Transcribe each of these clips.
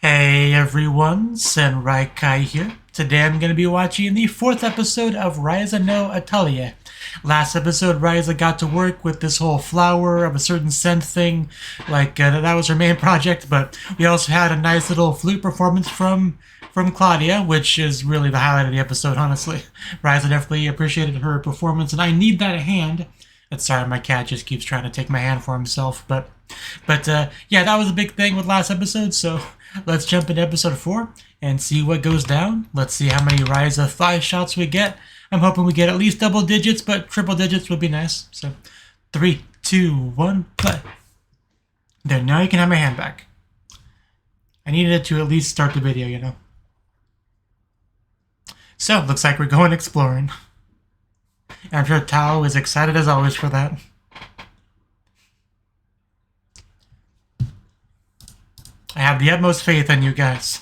Hey everyone, Yōkai here. Today I'm going to be watching the 4th episode of Ryza no Atelier. Last episode, Ryza got to work with this whole flower of a certain scent thing, that was her main project, but we also had a nice little flute performance from Claudia, which is really the highlight of the episode, honestly. Ryza definitely appreciated her performance, and I need that hand. Sorry, my cat just keeps trying to take my hand for himself, yeah, that was a big thing with last episode, so let's jump into episode 4 and see what goes down. Let's see how many Ryza thigh shots we get. I'm hoping we get at least double digits, but triple digits would be nice. So, 3, 2, 1, play. There, now you can have my hand back. I needed it to at least start the video, you know. So, looks like we're going exploring. I'm sure Tao is excited as always for that. I have the utmost faith in you guys.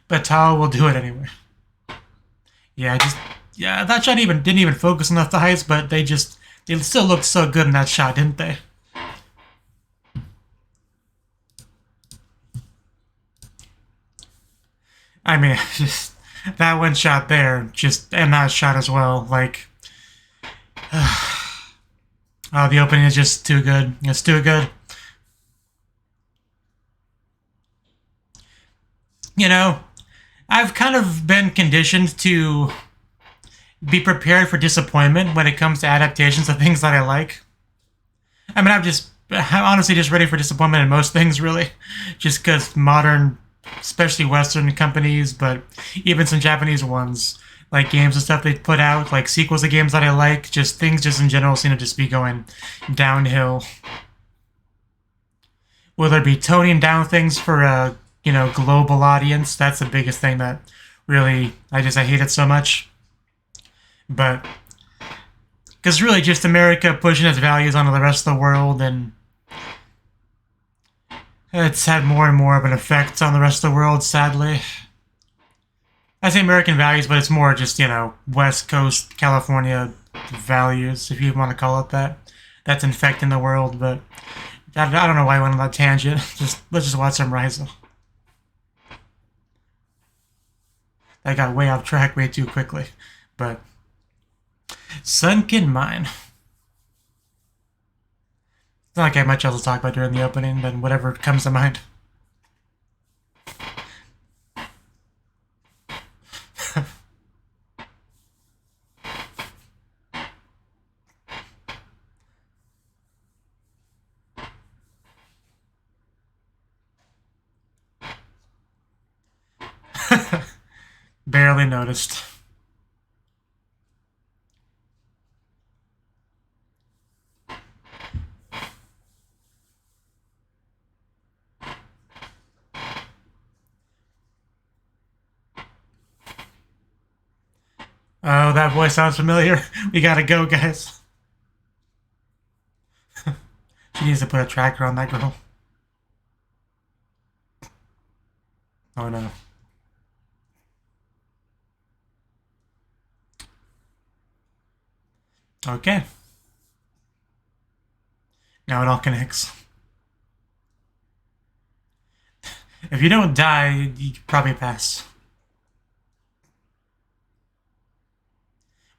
But Tao will do it anyway. Yeah, that shot didn't even focus on the thighs, but they still looked so good in that shot, didn't they? I mean, just that one shot there, and that shot as well, oh, the opening is just too good. It's too good. You know, I've kind of been conditioned to be prepared for disappointment when it comes to adaptations of things that I like. I mean, I'm honestly just ready for disappointment in most things, really. Just because modern, especially Western companies, but even some Japanese ones, like games and stuff they put out, like sequels of games that I like, things in general seem to just be going downhill. Will there be toning down things for a global audience? That's the biggest thing that really I hate it so much. But because really just America pushing its values onto the rest of the world, and it's had more and more of an effect on the rest of the world, sadly. I say American values, but it's more just, West Coast, California values, if you want to call it that. That's infecting the world, but I don't know why I went on that tangent. Let's just watch some Ryza. I got way off track way too quickly, but sunken mine. It's not like I have much else to talk about during the opening than whatever comes to mind. Barely noticed. Oh, that voice sounds familiar. We gotta go, guys. She needs to put a tracker on that girl. Oh no. Okay. Now it all connects. If you don't die, you probably pass.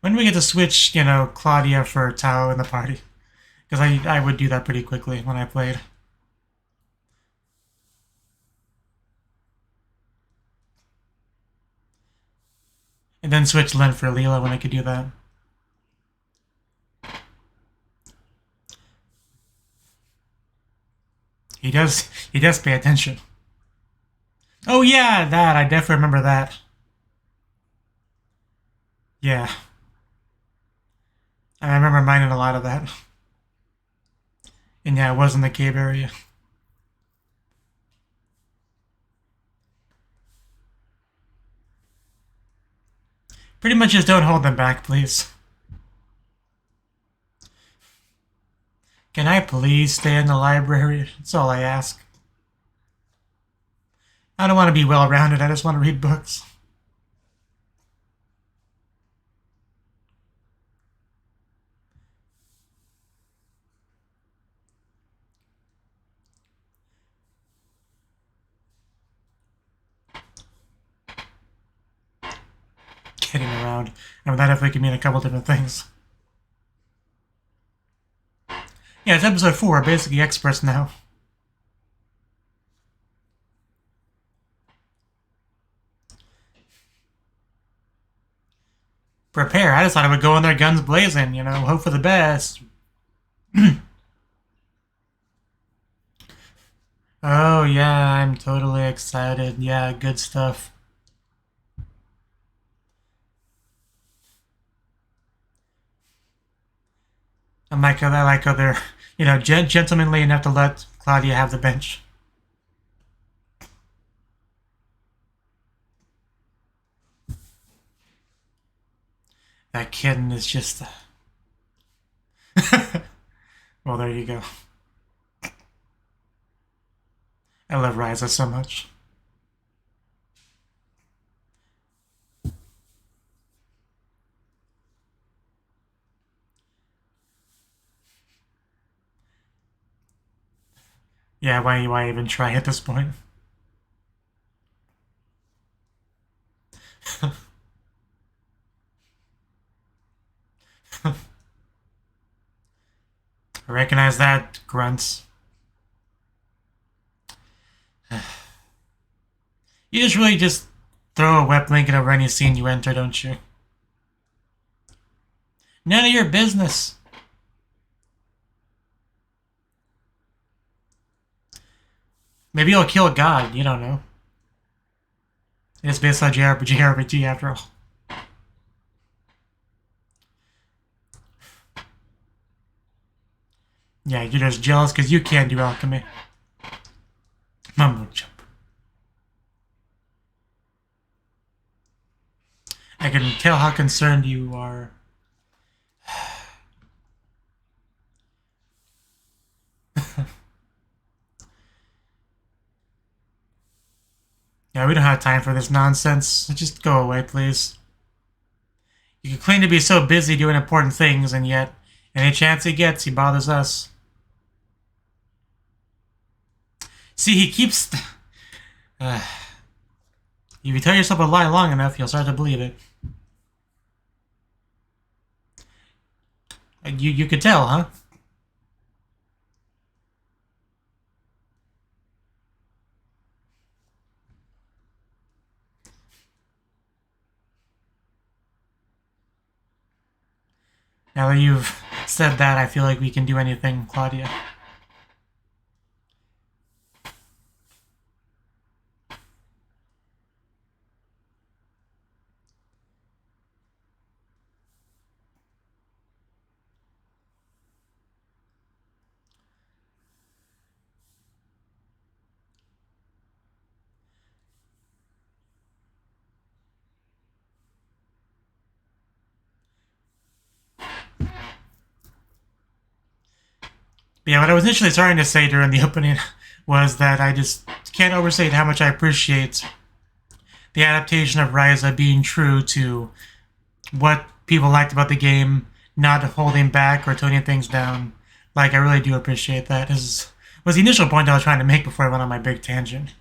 When do we get to switch, Claudia for Tao in the party? Because I would do that pretty quickly when I played. And then switch Len for Leela when I could do that. He does pay attention. Oh yeah, that, I definitely remember that. Yeah. I remember minding a lot of that. And yeah, it was in the cave area. Pretty much just don't hold them back, please. Can I please stay in the library? That's all I ask. I don't want to be well-rounded, I just want to read books. kidding around. I mean, that definitely could mean a couple different things. Yeah, it's episode 4. We're basically experts now. Prepare. I just thought I would go in there guns blazing, you know, hope for the best. Oh, yeah, I'm totally excited. Yeah, good stuff. I like how they're, you know, gentlemanly enough to let Claudia have the bench. That kitten is just... Well, there you go. I love Ryza so much. Yeah, why even try at this point? I recognize that, grunts. You just really just throw a web link over any scene you enter, don't you? None of your business. Maybe you'll kill a god, you don't know. It's based on JRPG after all. Yeah, you're just jealous because you can't do alchemy. Mumbo jump. I can tell how concerned you are. Yeah, we don't have time for this nonsense. Just go away, please. You can claim to be so busy doing important things, and yet, any chance he gets, he bothers us. See, he keeps... If you tell yourself a lie long enough, you'll start to believe it. You could tell, huh? Now that you've said that, I feel like we can do anything, Claudia. Yeah, what I was initially starting to say during the opening was that I just can't overstate how much I appreciate the adaptation of Ryza being true to what people liked about the game, not holding back or toning things down. Like, I really do appreciate that. This was the initial point I was trying to make before I went on my big tangent.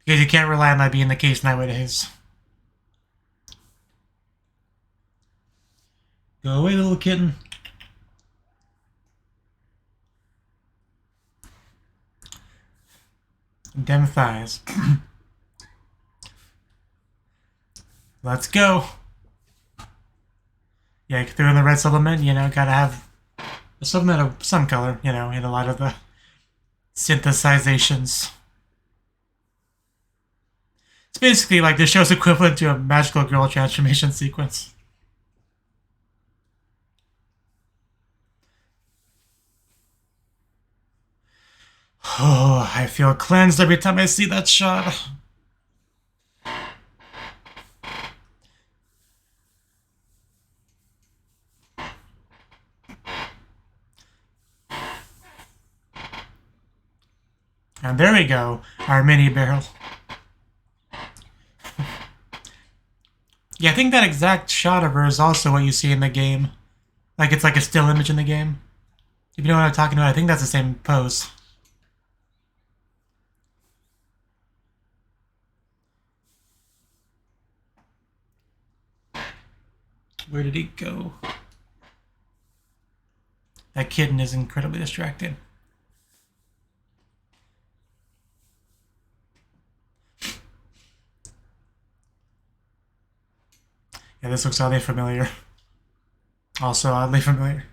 Because you can't rely on that being the case nowadays. Go away, little kitten. Dem thighs. Let's go. Yeah, you throw in the red supplement, you know, gotta have a supplement of some color, you know, in a lot of the synthesizations. It's basically like the show's equivalent to a magical girl transformation sequence. Oh, I feel cleansed every time I see that shot. And there we go, our mini barrel. Yeah, I think that exact shot of her is also what you see in the game. Like, it's like a still image in the game. If you know what I'm talking about, I think that's the same pose. Where did he go? That kitten is incredibly distracting. Yeah, this looks oddly familiar. Also oddly familiar.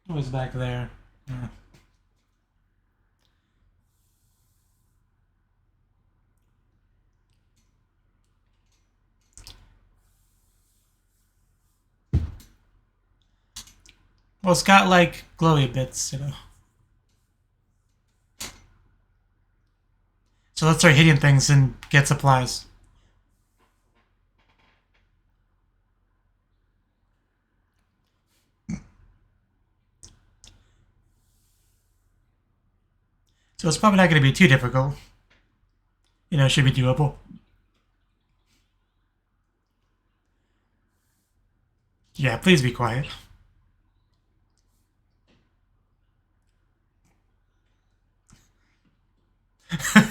Who was back there? Yeah. Well, it's got like glowy bits, you know. So let's start hitting things and get supplies. So it's probably not going to be too difficult. You know, it should be doable. Yeah, please be quiet.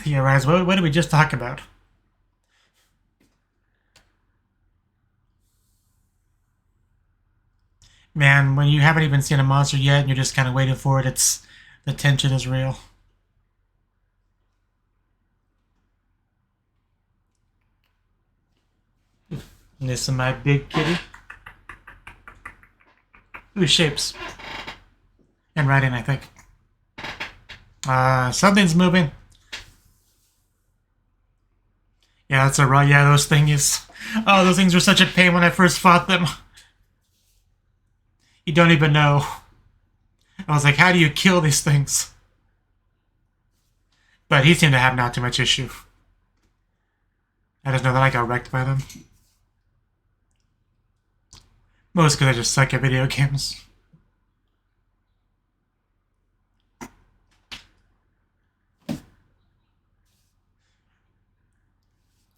Yeah, Ryza, what did we just talk about? Man, when you haven't even seen a monster yet and you're just kind of waiting for it, the tension is real. This is my big kitty. Ooh, shapes. And writing, I think. Something's moving. Yeah, that's a raw. Yeah, those things. Oh, those things were such a pain when I first fought them. You don't even know. I was like, how do you kill these things? But he seemed to have not too much issue. I just know that I got wrecked by them. Most because I just suck at video games.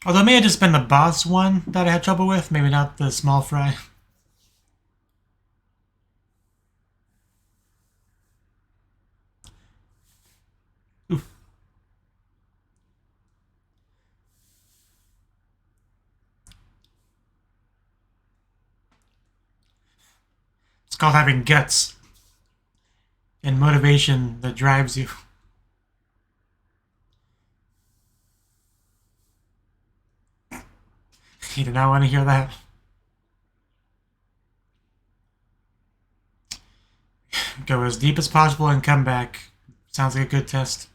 Although it may have just been the boss one that I had trouble with, maybe not the small fry. Oof. It's called having guts and motivation that drives you. You do not want to hear that. Go as deep as possible and come back. Sounds like a good test.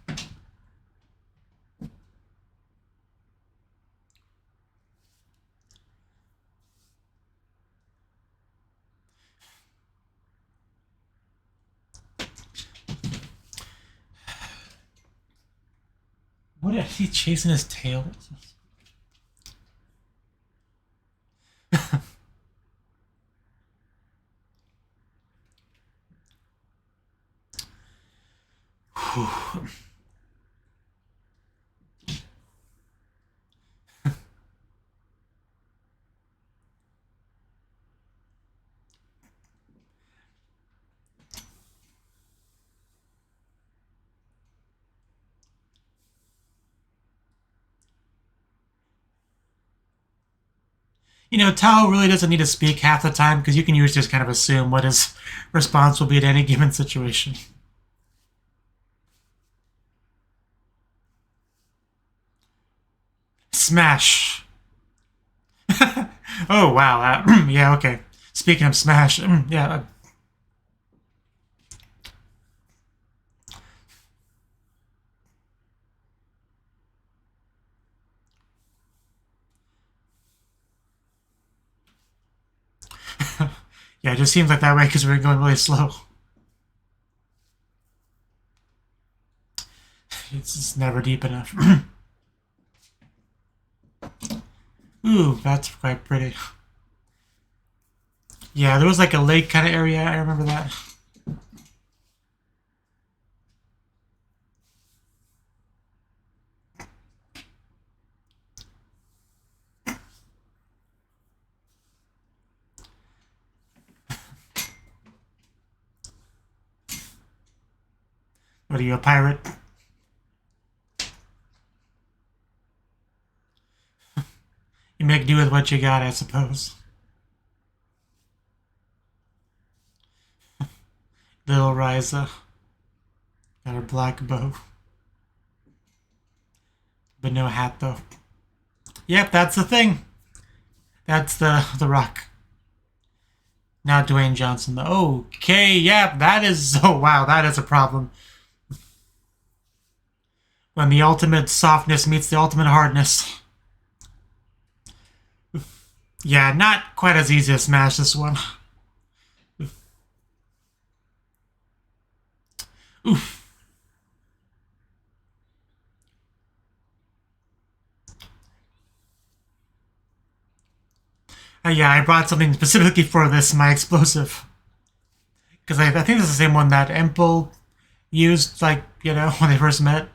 What is he chasing his tail? You know, Tao really doesn't need to speak half the time because you can usually just kind of assume what his response will be at any given situation. Smash. Oh, wow. Yeah, okay. Speaking of Smash, yeah. Yeah, it just seems like that way because we're going really slow. It's just never deep enough. Ooh, that's quite pretty. Yeah, there was like a lake kind of area. I remember that. What are you, a pirate? You make do with what you got, I suppose. Little Ryza. Got her black bow. But no hat, though. Yep, that's the thing. That's the rock. Not Dwayne Johnson, though. Okay, yep, that is... Oh, wow, that is a problem. When the ultimate softness meets the ultimate hardness. Yeah, not quite as easy to smash this one. Oof. Yeah, I brought something specifically for this, my explosive. Because I think this is the same one that Empel used, like, you know, when they first met.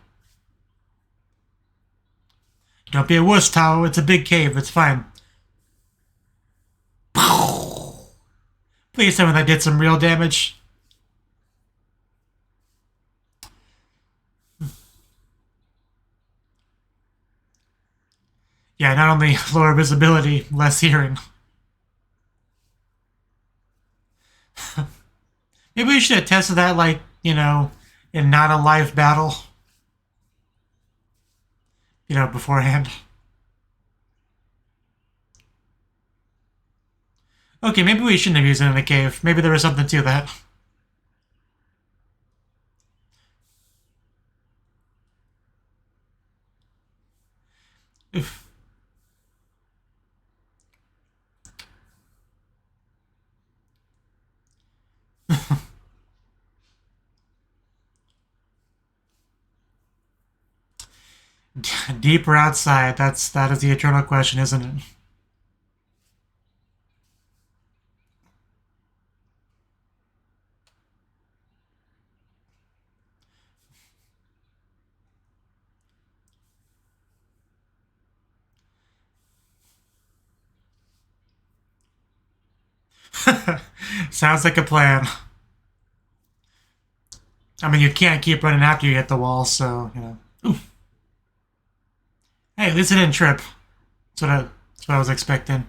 Don't be a wuss, Tao. It's a big cave. It's fine. Please tell me that did some real damage. Yeah, not only lower visibility, less hearing. Maybe we should have tested that, like, you know, in not a live battle. You know, beforehand. Okay, maybe we shouldn't have used it in the cave. Maybe there was something to that. Oof. Deeper outside, that is the eternal question, isn't it? Sounds like a plan. I mean, you can't keep running after you hit the wall, so, you know. Oof. Hey, at least it didn't trip. That's what I was expecting.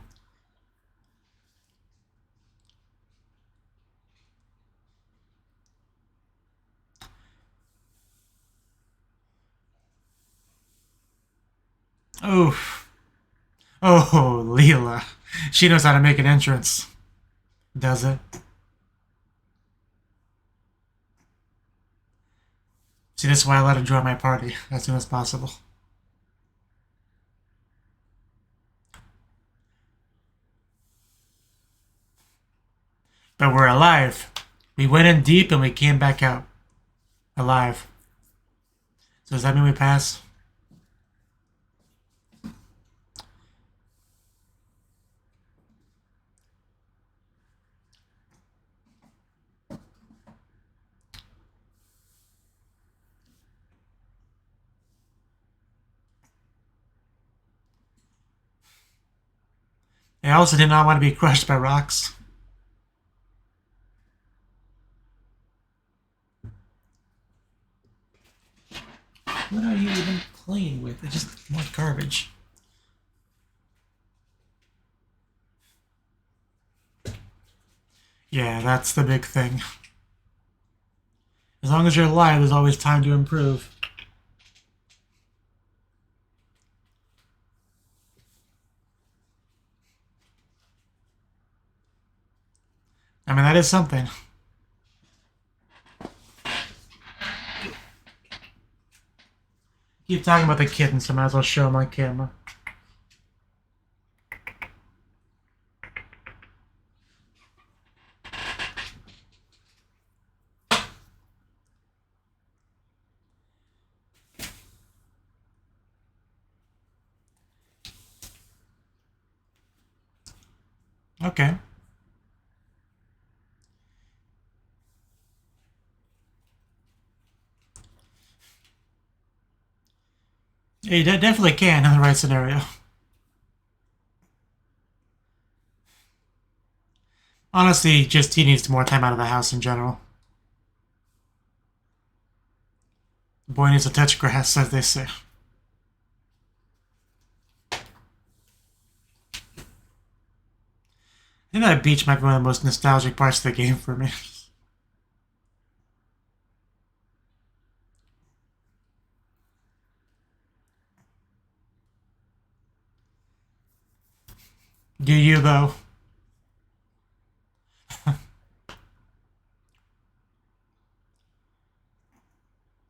Oof. Oh, Leela. She knows how to make an entrance. Does it? See, this is why I let her join my party as soon as possible. But we're alive. We went in deep and we came back out. Alive. So does that mean we pass? I also did not want to be crushed by rocks. What are you even playing with? It's just more garbage. Yeah, that's the big thing. As long as you're alive, there's always time to improve. I mean, that is something. Keep talking about the kitten, so I might as well show him on camera. Okay. Yeah, you definitely can in the right scenario. Honestly, just he needs more time out of the house in general. The boy needs to touch grass, as they say. I think that beach might be one of the most nostalgic parts of the game for me. Do you, though?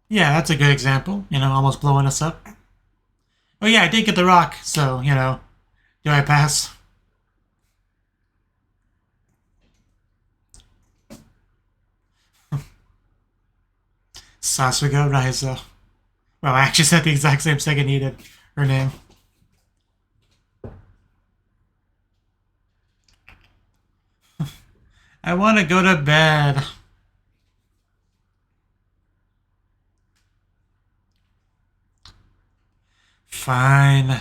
Yeah, that's a good example. You know, almost blowing us up. Oh yeah, I did get the rock, so, you know, do I pass? Sasuga Ryza. Well, I actually said the exact same second he did her name. I want to go to bed. Fine.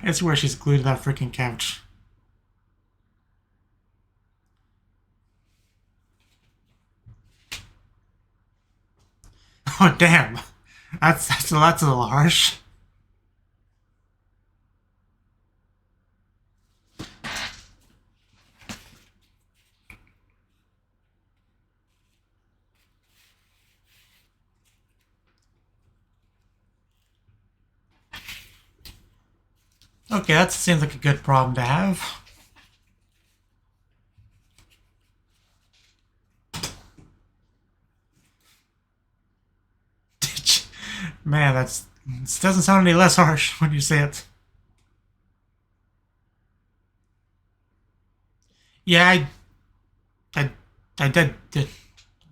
I swear she's glued to that freaking couch. Oh damn, that's a little harsh. Okay, that seems like a good problem to have. Man, this doesn't sound any less harsh when you say it. Yeah, I did.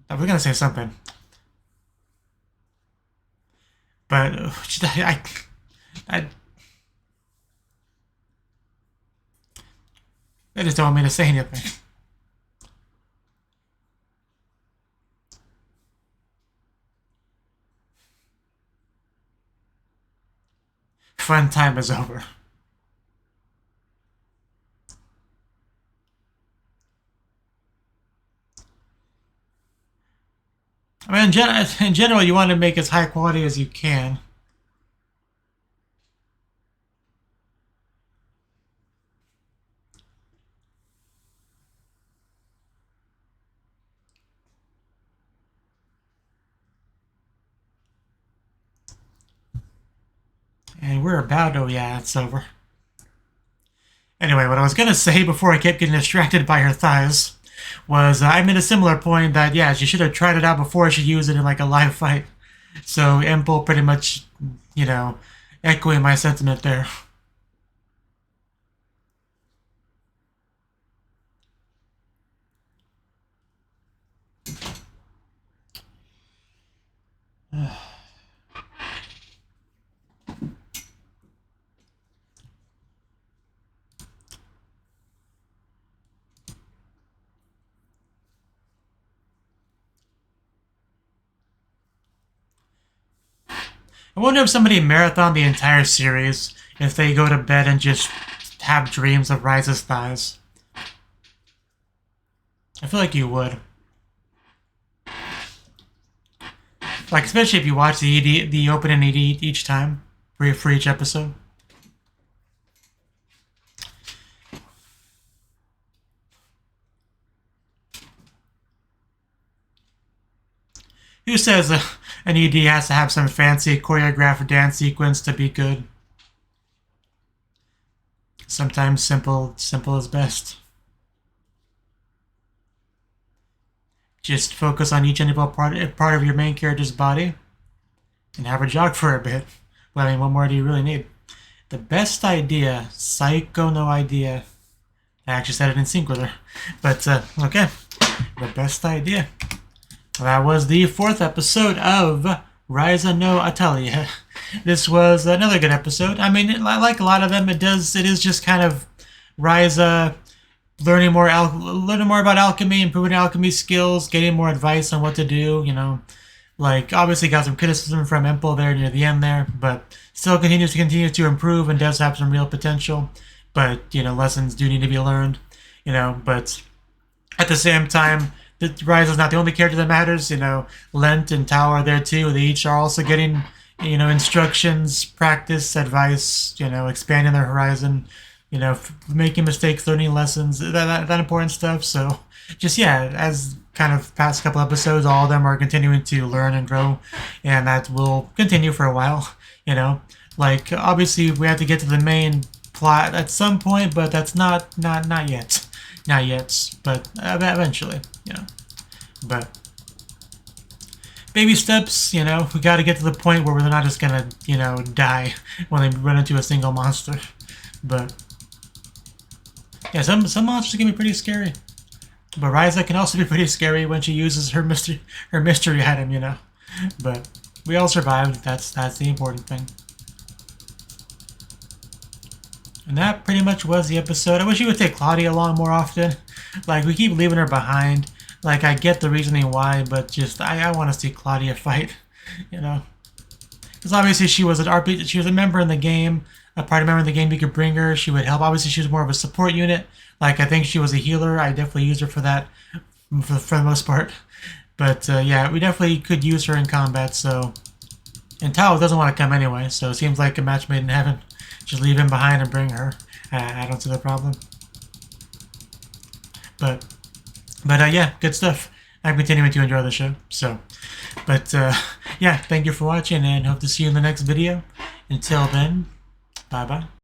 I was gonna say something, but I they just don't want me to say anything. Fun time is over. I mean, in general, you want to make as high quality as you can. And we're about, oh yeah, it's over. Anyway, what I was gonna say before I kept getting distracted by her thighs was I made a similar point that, yeah, she should have tried it out before she used it in like a live fight. So Emple pretty much, you know, echoing my sentiment there. I wonder if somebody marathoned the entire series, if they go to bed and just have dreams of Ryza's thighs. I feel like you would. Like, especially if you watch the opening ED each time, for each episode. Who says an ED has to have some fancy choreographed dance sequence to be good? Sometimes simple is best. Just focus on each individual part of your main character's body and have her jog for a bit. Well, I mean, what more do you really need? The best idea, psycho no idea. I actually said it in sync with her. But, okay. The best idea. That was the 4th episode of Ryza no Atelier. This was another good episode. I mean, like a lot of them, it is just kind of Ryza learning more about alchemy, improving alchemy skills, getting more advice on what to do, you know. Like, obviously got some criticism from Emple there near the end there, but still continues to improve and does have some real potential. But, you know, lessons do need to be learned, you know, but at the same time, Ryza's not the only character that matters. You know, Lent and Tao are there too. They each are also getting, you know, instructions, practice, advice. You know, expanding their horizon. You know, making mistakes, learning lessons, that important stuff. So, just yeah, as kind of past couple episodes, all of them are continuing to learn and grow, and that will continue for a while. You know, like obviously we have to get to the main plot at some point, but that's not yet, but eventually, you know. But baby steps, you know. We got to get to the point where we're not just gonna, you know, die when they run into a single monster. But yeah, some monsters can be pretty scary. But Ryza can also be pretty scary when she uses her mystery item, you know. But we all survived. That's the important thing. And that pretty much was the episode. I wish you would take Claudia along more often. Like, we keep leaving her behind. Like, I get the reasoning why, but just I want to see Claudia fight, you know. Because obviously she was she was a member in the game, a party member in the game. You could bring her. She would help. Obviously, she was more of a support unit. Like, I think she was a healer. I definitely used her for that, for the most part. But yeah, we definitely could use her in combat. So, and Tao doesn't want to come anyway. So it seems like a match made in heaven. Just leave him behind and bring her. I don't see the problem. But yeah, good stuff. I'm continuing to enjoy the show. So, but yeah, thank you for watching, and hope to see you in the next video. Until then, bye bye.